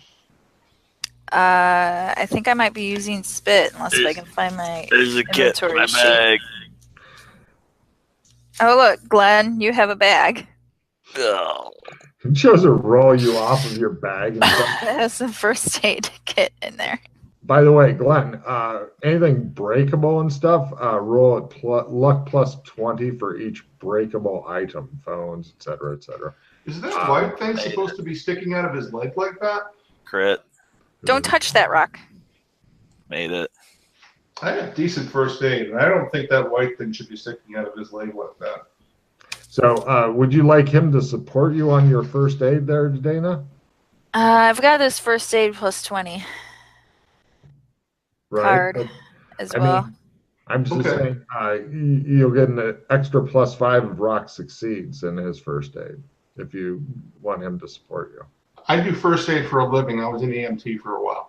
I think I might be using spit unless I can find my There's a kit in my bag. Oh, look, Glenn, you have a bag. Oh. It shows to roll you off of your bag. And That has some first aid kit in there. By the way, Glenn, anything breakable and stuff, roll at luck plus 20 for each breakable item, phones, etc., etc. Is that white thing supposed to be sticking out of his leg like that? Crit. Don't touch that rock. Made it. I had decent first aid, and I don't think that white thing should be sticking out of his leg like that. So, would you like him to support you on your first aid there, Dana? I've got this first aid plus 20 card as well. I'm just saying you'll get an extra plus 5 of rock succeeds in his first aid if you want him to support you. I do first aid for a living. I was in EMT for a while.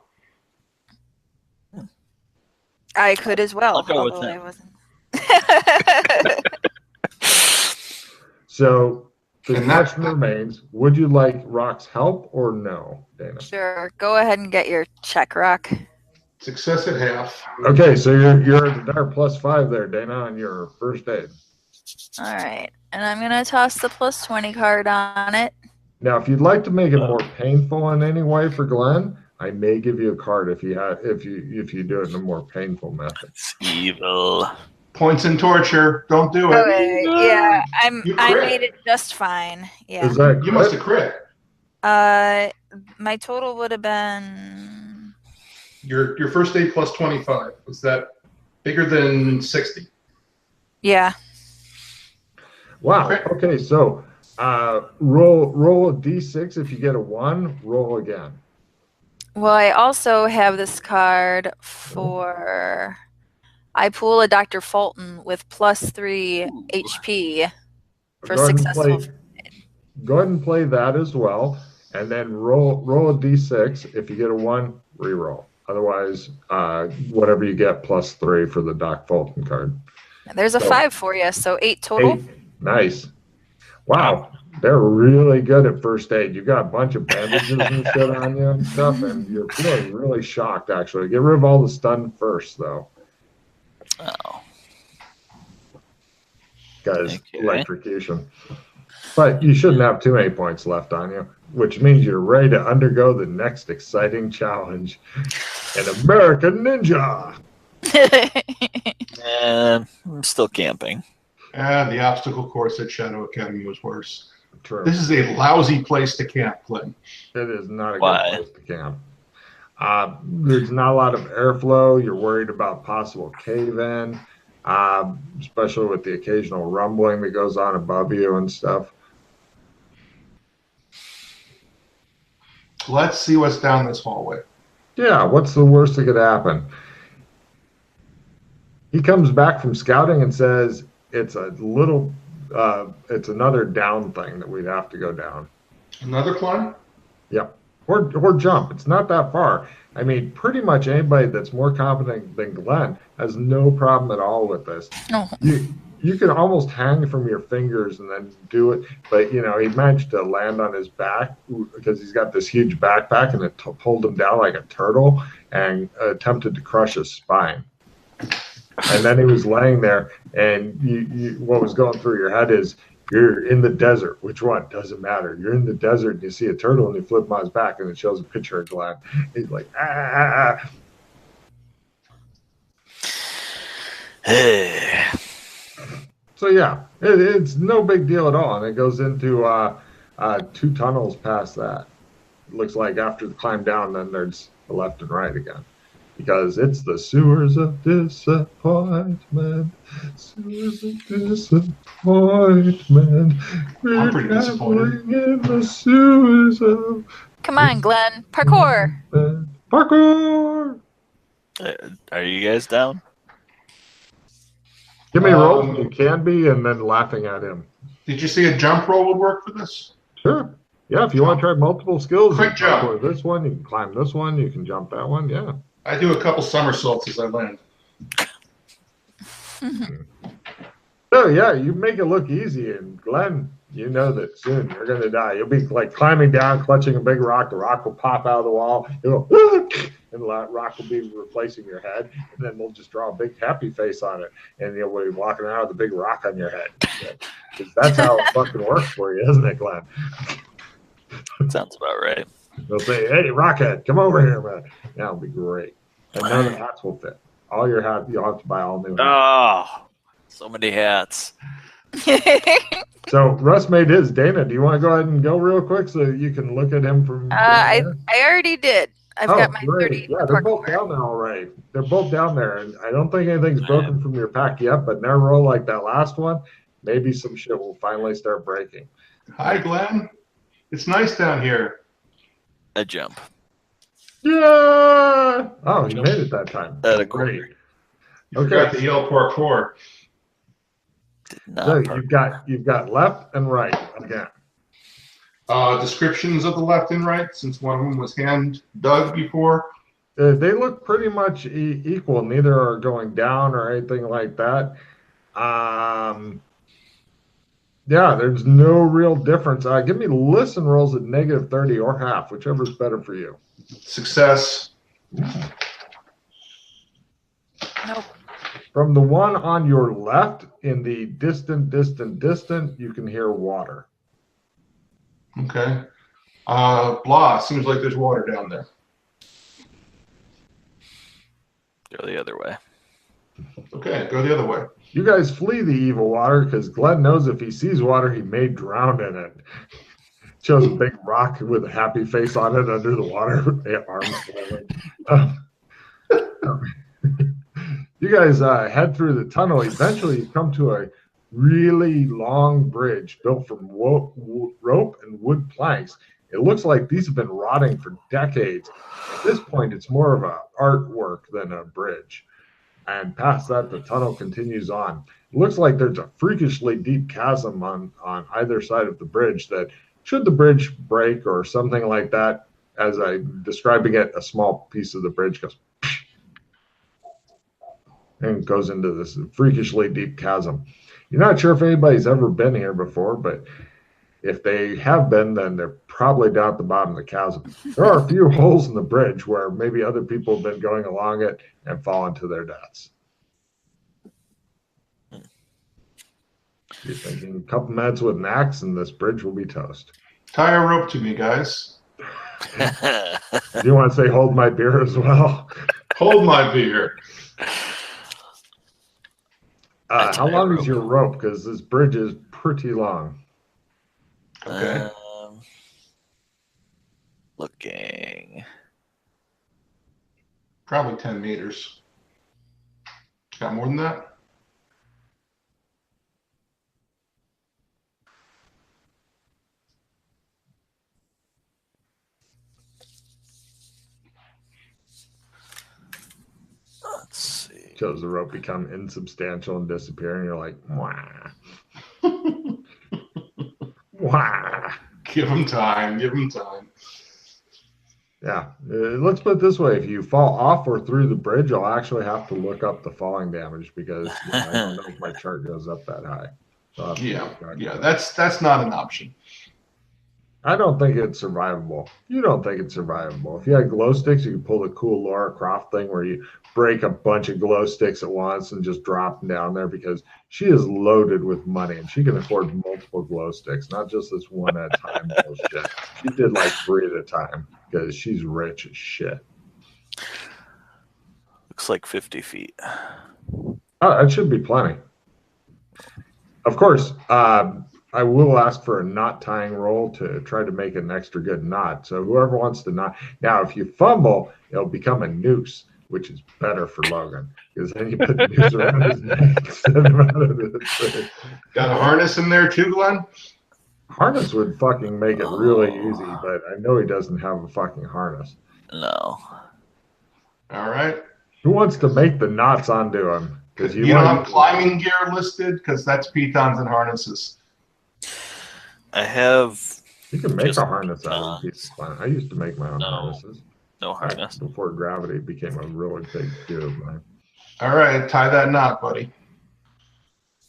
I could as well, I'll go with although I him. wasn't. So the question remains, would you like Rock's help or no, Dana? Sure. Go ahead and get your check, Rock. Success at half. Okay, so you're at the dark plus 5 there, Dana, on your first aid. All right. And I'm going to toss the plus 20 card on it. Now, if you'd like to make it more painful in any way for Glenn, I may give you a card if you do it in a more painful method. It's evil. Points in torture. Don't do it. Okay. Yeah, I crit. made it just fine. Yeah. Is that You must have crit. My total would have been Your first aid plus 25. Was that bigger than 60? Yeah. Wow. Okay, so roll a d6. If you get a 1, roll again. Well, I also have this card for I pull a Dr. Fulton with plus 3 HP for successful. Go ahead and play that as well, and then roll a d6. If you get a 1, re-roll. Otherwise, whatever you get plus 3 for the Doc Fulton card. There's a 5 for you, so 8 total. 8. Nice. Wow. They're really good at first aid. You got a bunch of bandages and shit on you and stuff, and you're feeling really shocked, actually. Get rid of all the stun first, though. Oh. Guys, electrocution. But you shouldn't have too many points left on you. which means you're ready to undergo the next exciting challenge. An American Ninja. And I'm still camping. And the obstacle course at Shadow Academy was worse. True. This is a lousy place to camp, Glenn. It is not a Why? good place to camp. There's not a lot of airflow. You're worried about possible cave-in, especially with the occasional rumbling that goes on above you and stuff. Let's see what's down this hallway. Yeah, what's the worst that could happen? He comes back from scouting and says it's it's another down thing that we'd have to go down. Another climb? Yep. Or jump. It's not that far. I mean, pretty much anybody that's more competent than Glenn has no problem at all with this. No. You can almost hang from your fingers and then do it. But, he managed to land on his back because he's got this huge backpack and it pulled him down like a turtle and attempted to crush his spine. And then he was laying there, and what was going through your head is, you're in the desert. Which one? Doesn't matter. You're in the desert, and you see a turtle, and you flip him on his back, and it shows a picture of Glenn. He's like, ah. Hey. So, yeah, it's no big deal at all, and it goes into 2 tunnels past that. It looks like after the climb down, then there's a left and right again. Because it's the sewers of disappointment. Sewers of disappointment. I'm pretty disappointed. In the sewers of Come on, Glenn. Parkour. Parkour! Are you guys down? Give me a roll if you can be, and then laughing at him. Did you see a jump roll would work for this? Sure. Yeah, if you want to try multiple skills, Quick you can jump. parkour this one, you can climb this one, you can jump that one, yeah. I do a couple somersaults as I land. So, yeah, you make it look easy, and Glenn, you know that soon you're going to die. You'll be like climbing down, clutching a big rock. The rock will pop out of the wall. It'll go, and the rock will be replacing your head, and then we'll just draw a big happy face on it, and you'll be walking around with a big rock on your head. Because that's how it fucking works for you, isn't it, Glenn? Sounds about right. They'll say, hey, Rockhead, come over here, man. That'll be great. And none of the hats will fit. All your hats, you'll have to buy all new hats. Oh, so many hats. So Russ made his. Dana, do you want to go ahead and go real quick so you can look at him from I already did. I've got my great. 30. Yeah, they're both down there all right. They're both down there. And I don't think anything's broken from your pack yet, but in a roll like that last one, maybe some shit will finally start breaking. Hi, Glenn. It's nice down here. A jump. Yeah! Oh, he made it that time. At a Great. quarter. You forgot the yell parkour. So you've got left and right again. Descriptions of the left and right, since one of them was hand dug before. They look pretty much equal. Neither are going down or anything like that. Yeah, there's no real difference. Give me listen rolls at -30 or half, whichever is better for you. Success. Nope. From the one on your left, in the distant, you can hear water. Okay. Blah. Seems like there's water down there. Go the other way. Okay, go the other way. You guys flee the evil water because Glenn knows if he sees water, he may drown in it. Shows a big rock with a happy face on it under the water. Arms flailing. You guys head through the tunnel. Eventually, you come to a really long bridge built from rope and wood planks. It looks like these have been rotting for decades. At this point, it's more of an artwork than a bridge. And past that, the tunnel continues on. It looks like there's a freakishly deep chasm on either side of the bridge that, should the bridge break or something like that, as I'm describing it, a small piece of the bridge goes and goes into this freakishly deep chasm. You're not sure if anybody's ever been here before, but if they have been, then they're probably down at the bottom of the chasm. There are a few holes in the bridge where maybe other people have been going along it and fallen to their deaths. You're thinking a couple minutes with an axe and this bridge will be toast. Tie a rope to me, guys. Do you want to say hold my beer as well? Hold my beer. How long is your rope? Because this bridge is pretty long. Okay. Looking. Probably 10 meters. Got more than that? Let's see. Shows the rope become insubstantial and disappear, and you're like, wah. Wah. Give him time. Give him time. Yeah. Let's put it this way. If you fall off or through the bridge, I'll actually have to look up the falling damage because I don't know if my chart goes up that high. So Yeah, that's not an option. I don't think it's survivable. You don't think it's survivable. If you had glow sticks, you could pull the cool Laura Croft thing where you break a bunch of glow sticks at once and just drop them down there because she is loaded with money and she can afford multiple glow sticks, not just this one at a time bullshit. She did like 3 at a time because she's rich as shit. Looks like 50 feet. Oh, that should be plenty. Of course, I will ask for a knot tying roll to try to make an extra good knot. So whoever wants to knot. Now, if you fumble, it'll become a noose, which is better for Logan because then you put the noose around his neck instead of out of the Got a harness in there too, Glenn? Harness would fucking make it really easy, but I know he doesn't have a fucking harness. No. All right. Who wants to make the knots onto him? Because You don't have climbing gear listed? Because that's pitons and harnesses. I have. You can make just a harness out of pitons. pieces. I used to make my own harnesses. No harness. Before gravity became a really big deal of mine. All right, tie that knot, buddy.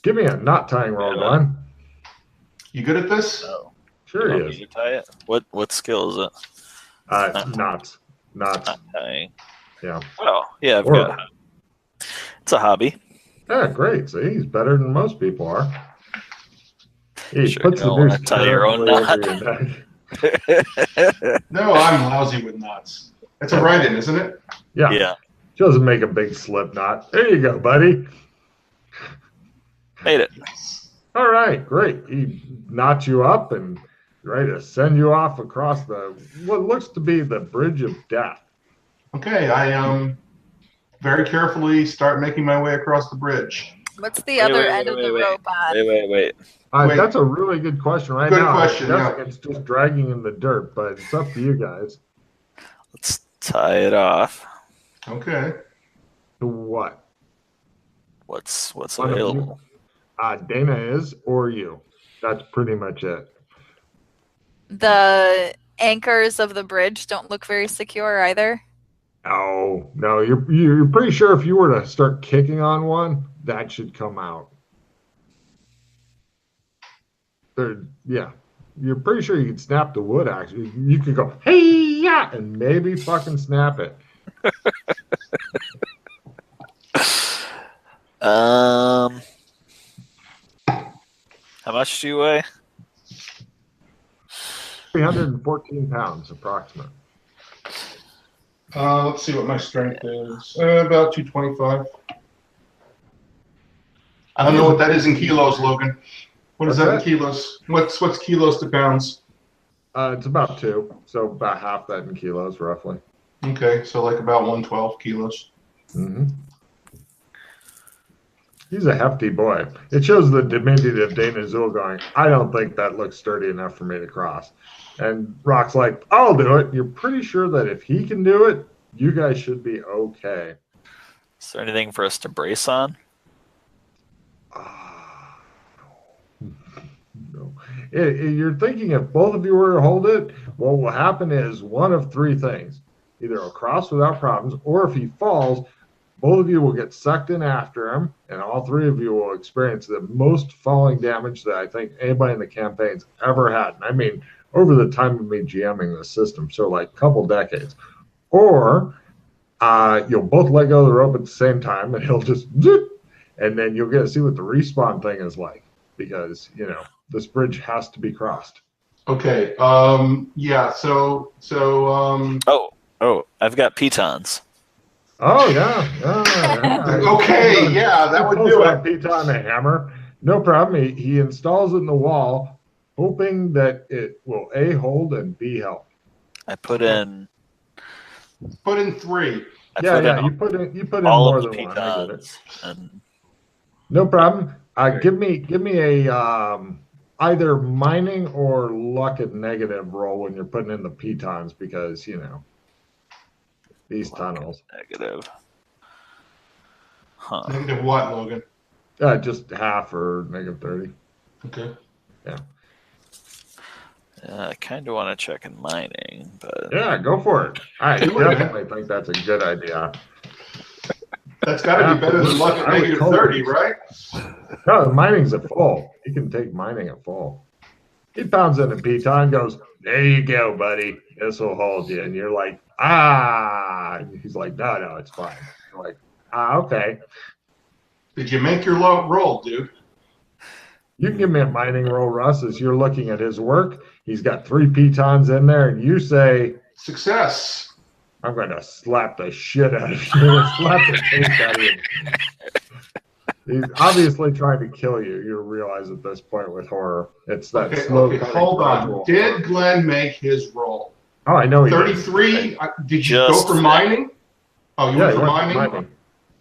Give me a knot tying roll, Glenn. You good at this? No. Sure You he want is. me to tie it? What skill is it? Knots. Not tying. Yeah. Oh, yeah, I've Or- got it. It's a hobby. Yeah, great. See, he's better than most people are. He Sure puts you the don't wanna noose tie your own directly knot. over your neck. No, I'm lousy with knots. It's a write-in, isn't it? Yeah. Yeah. She doesn't make a big slip knot. There you go, buddy. Made it. All right, great. He knots you up and ready to send you off across what looks to be the bridge of death. Okay, I very carefully start making my way across the bridge. What's the other end of the rope on? Wait. Wait. That's a really good question right Good now. question, I'm yeah. guessing it's just dragging in the dirt, but it's up to you guys. Let's tie it off. Okay. To what? What's One of you. available? Dana is, or you. That's pretty much it. The anchors of the bridge don't look very secure either. Oh, no, you're pretty sure if you were to start kicking on one, that should come out. Yeah, you're pretty sure you could snap the wood, actually. You could go, hey, yeah, and maybe fucking snap it. How much do you weigh? 314 pounds, approximate. Let's see what my strength is. About 225. I don't know what that is in kilos, Logan. What is What's that in that? kilos? What's kilos to pounds? It's about 2, so about half that in kilos, roughly. Okay, so like about 112 kilos. Mm-hmm. He's a hefty boy. It shows the diminutive Dana Zool going, I don't think that looks sturdy enough for me to cross. And Rock's like, I'll do it. You're pretty sure that if he can do it, you guys should be okay. Is there anything for us to brace on? No. You're thinking if both of you were to hold it, what will happen is one of 3 things. Either he'll cross without problems, or if he falls, both of you will get sucked in after him, and all 3 of you will experience the most falling damage that I think anybody in the campaign's ever had. And I mean, over the time of me GMing the system, so like a couple decades. Or you'll both let go of the rope at the same time, and he'll just zip, and then you'll get to see what the respawn thing is like, because, this bridge has to be crossed. Okay. Yeah. So. Oh, I've got pitons. Oh yeah. Okay. Yeah, that would do that it. piton a hammer. No problem. He installs it in the wall, hoping that it will A, hold, and B, help. I put in. Put in 3. You put in all more of the than one. I get it. pitons. And No problem. Give me a either mining or luck at negative roll when you're putting in the pitons, because these tunnels. Negative. Huh. Negative what, Logan? Just half or negative 30. Okay. Yeah. I kind of want to check in mining, but Yeah, go for it. I definitely think that's a good idea. That's got to be better than luck at negative 30, right? No, the mining's at full. You can take mining at full. He pounds in a piton, goes, there you go, buddy. This will hold you. And you're like, And he's like, no, it's fine. You're like, okay. Did you make your roll, dude? You can give me a mining roll, Russ, as you're looking at his work. He's got 3 pitons in there, and you say, success. I'm going to slap the shit out of you. Slap the taste out of you. He's obviously trying to kill you. You realize at this point with horror. It's that slow. Okay, hold on. Did Glenn make his roll? Oh, I know he 33? Did you go for mining? Oh, you went for mining?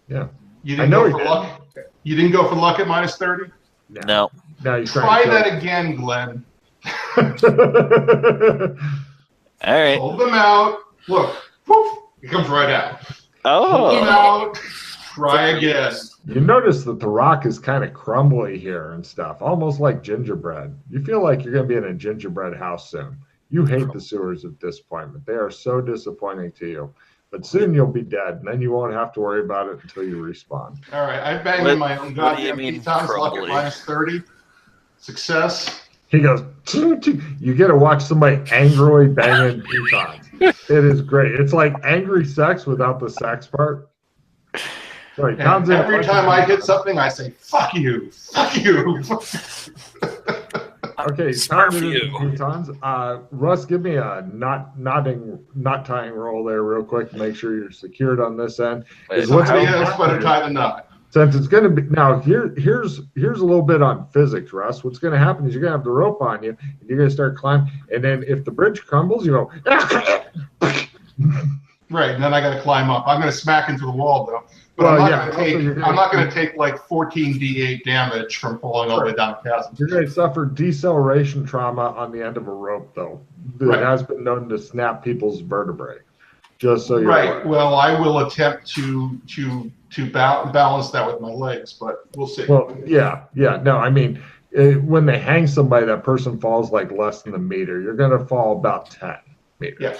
Yeah. You didn't go for luck? You didn't go for luck at minus 30? No. Try that again, Glenn. All right. Hold them out. Look. Poof. It comes right out. Oh. Hold them out. Try again. You notice that the rock is kind of crumbly here and stuff, almost like gingerbread. You feel like you're going to be in a gingerbread house soon. You hate the sewers at this point, but they are so disappointing to you. But soon you'll be dead, and then you won't have to worry about it until you respawn. All right, I banged in my own goddamn pitons, luck at minus 30. Success. He goes, you get to watch somebody angrily banging pitons. It is great. It's like angry sex without the sex part. Sorry, every time I hit something, I say, fuck you, fuck you. Okay, pitons. Russ, give me a knot tying roll there real quick to make sure you're secured on this end. Somebody else better tie the knot. Since it's going to be now, here's a little bit on physics, Russ. What's going to happen is you're going to have the rope on you, and you're going to start climbing, and then if the bridge crumbles, you go. Right, and then I got to climb up. I'm going to smack into the wall though. But I'm not going to take like 14 d8 damage from falling all the way down the chasm. You're going to suffer deceleration trauma on the end of a rope, though. It has been known to snap people's vertebrae. Just so you're aware. Well, I will attempt to balance that with my legs, but we'll see. Well, yeah. No, I mean, when they hang somebody, that person falls like less than a meter. You're going to fall about 10 meters. Yeah.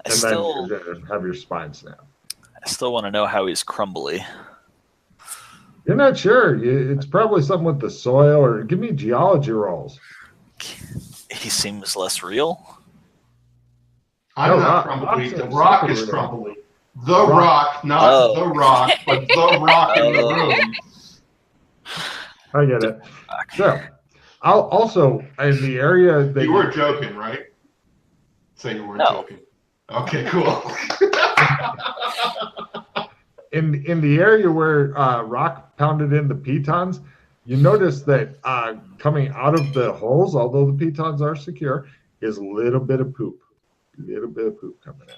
And then you're going to have your spine snap. I still want to know how he's crumbly. You're not sure. It's probably something with the soil, or give me geology rolls. He seems less real. I'm not crumbly. The rock is crumbly. The rock, not the rock, but the rock in the room. I get it. So, I'll also, in the area that you were joking, right? Say you weren't joking. Okay, cool. In the area where rock pounded into pitons, you notice that coming out of the holes, although the pitons are secure, is a little bit of poop. A little bit of poop coming out.